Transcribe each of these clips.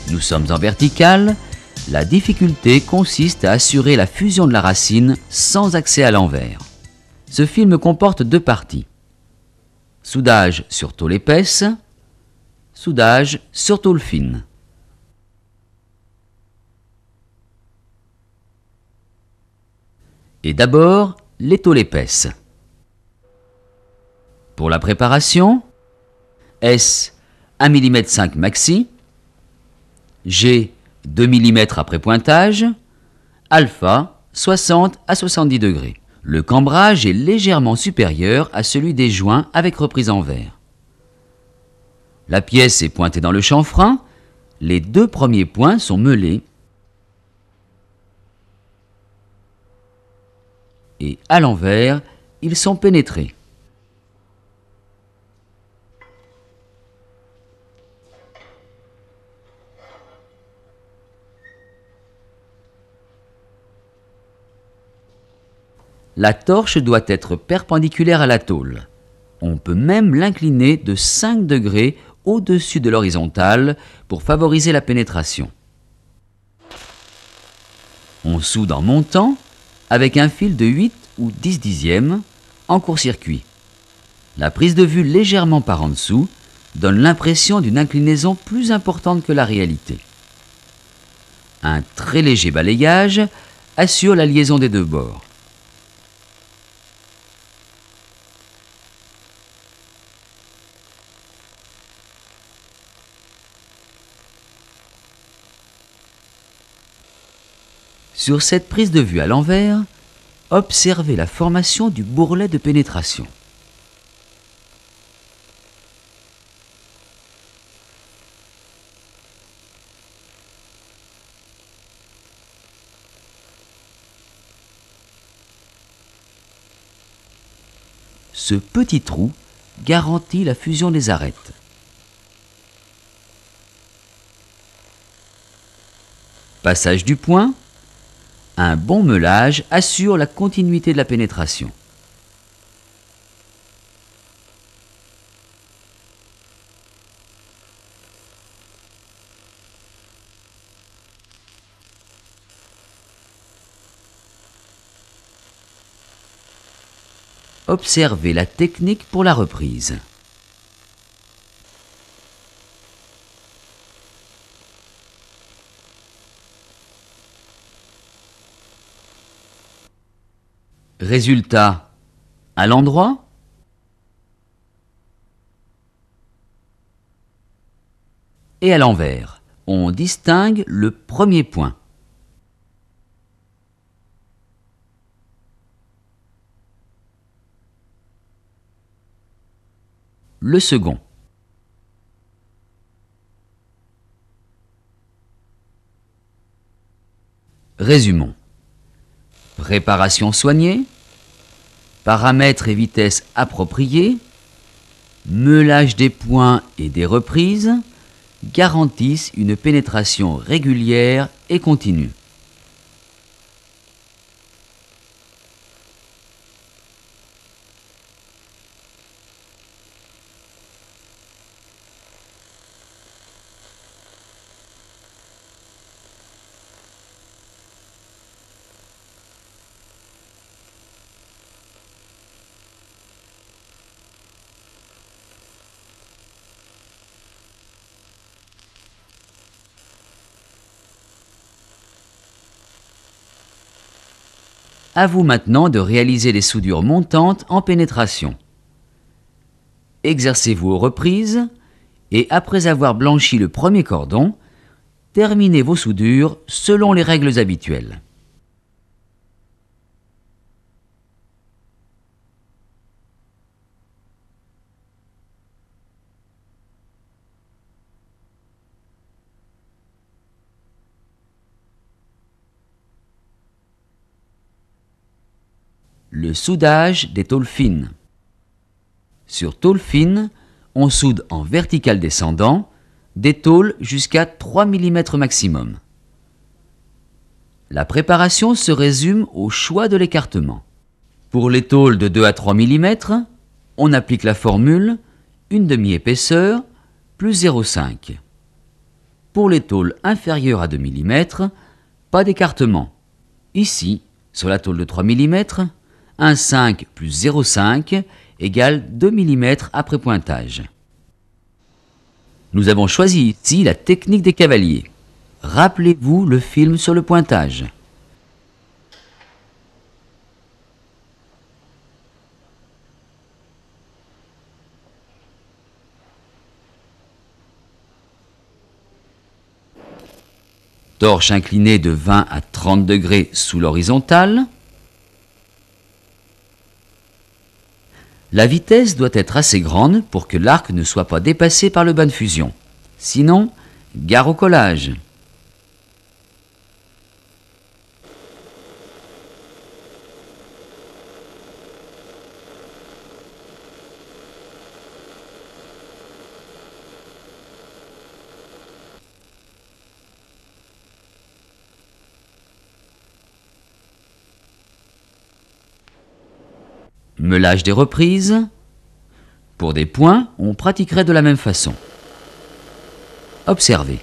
Nous sommes en verticale. La difficulté consiste à assurer la fusion de la racine sans accès à l'envers. Ce film comporte deux parties. Soudage sur tôle épaisse, soudage sur tôle fine. Et d'abord, les tôles épaisses. Pour la préparation, S 1 mm 5 maxi, G 2 mm après pointage, alpha 60 à 70 degrés. Le cambrage est légèrement supérieur à celui des joints avec reprise en verre. La pièce est pointée dans le chanfrein, les deux premiers points sont meulés et à l'envers, ils sont pénétrés. La torche doit être perpendiculaire à la tôle. On peut même l'incliner de 5 degrés au-dessus de l'horizontale pour favoriser la pénétration. On soude en montant avec un fil de 8 ou 10 dixièmes en court-circuit. La prise de vue légèrement par en dessous donne l'impression d'une inclinaison plus importante que la réalité. Un très léger balayage assure la liaison des deux bords. Sur cette prise de vue à l'envers, observez la formation du bourrelet de pénétration. Ce petit trou garantit la fusion des arêtes. Passage du point. Un bon meulage assure la continuité de la pénétration. Observez la technique pour la reprise. Résultat, à l'endroit, et à l'envers, on distingue le premier point. Le second. Résumons. Préparation soignée, paramètres et vitesse appropriés, meulage des points et des reprises garantissent une pénétration régulière et continue. À vous maintenant de réaliser les soudures montantes en pénétration. Exercez-vous aux reprises et après avoir blanchi le premier cordon, terminez vos soudures selon les règles habituelles. Le soudage des tôles fines. Sur tôle fine, on soude en vertical descendant des tôles jusqu'à 3 mm maximum. La préparation se résume au choix de l'écartement. Pour les tôles de 2 à 3 mm, on applique la formule une demi-épaisseur plus 0,5. pour les tôles inférieures à 2 mm, pas d'écartement. Ici, sur la tôle de 3 mm, 1,5 plus 0,5 égale 2 mm après pointage. Nous avons choisi ici la technique des cavaliers. Rappelez-vous le film sur le pointage. Torche inclinée de 20 à 30 degrés sous l'horizontale. La vitesse doit être assez grande pour que l'arc ne soit pas dépassé par le bain de fusion. Sinon, gare au collage. Meulage des reprises. Pour des points, on pratiquerait de la même façon. Observez.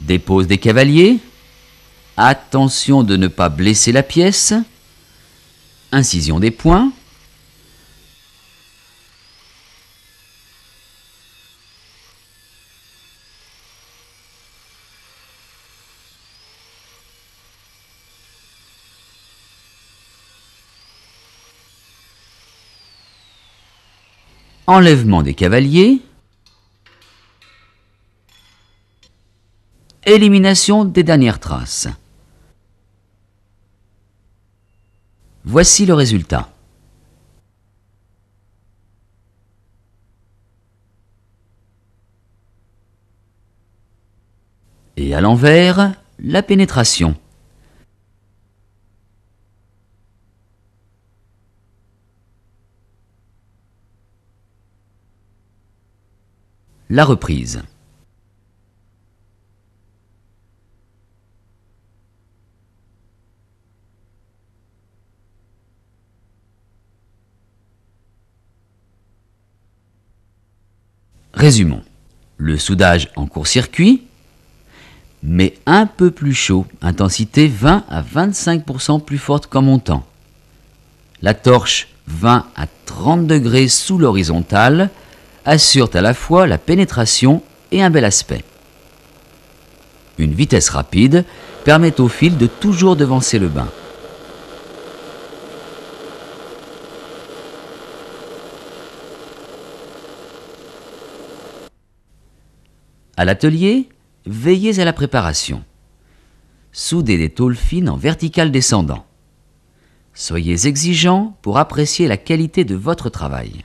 Dépose des cavaliers. Attention de ne pas blesser la pièce. Incision des points. Enlèvement des cavaliers. Élimination des dernières traces. Voici le résultat. Et à l'envers, la pénétration. La reprise. Résumons. Le soudage en court-circuit, mais un peu plus chaud, intensité 20 à 25% plus forte qu'en montant. La torche 20 à 30 degrés sous l'horizontale assure à la fois la pénétration et un bel aspect. Une vitesse rapide permet au fil de toujours devancer le bain. À l'atelier, veillez à la préparation. Soudez des tôles fines en vertical descendant. Soyez exigeants pour apprécier la qualité de votre travail.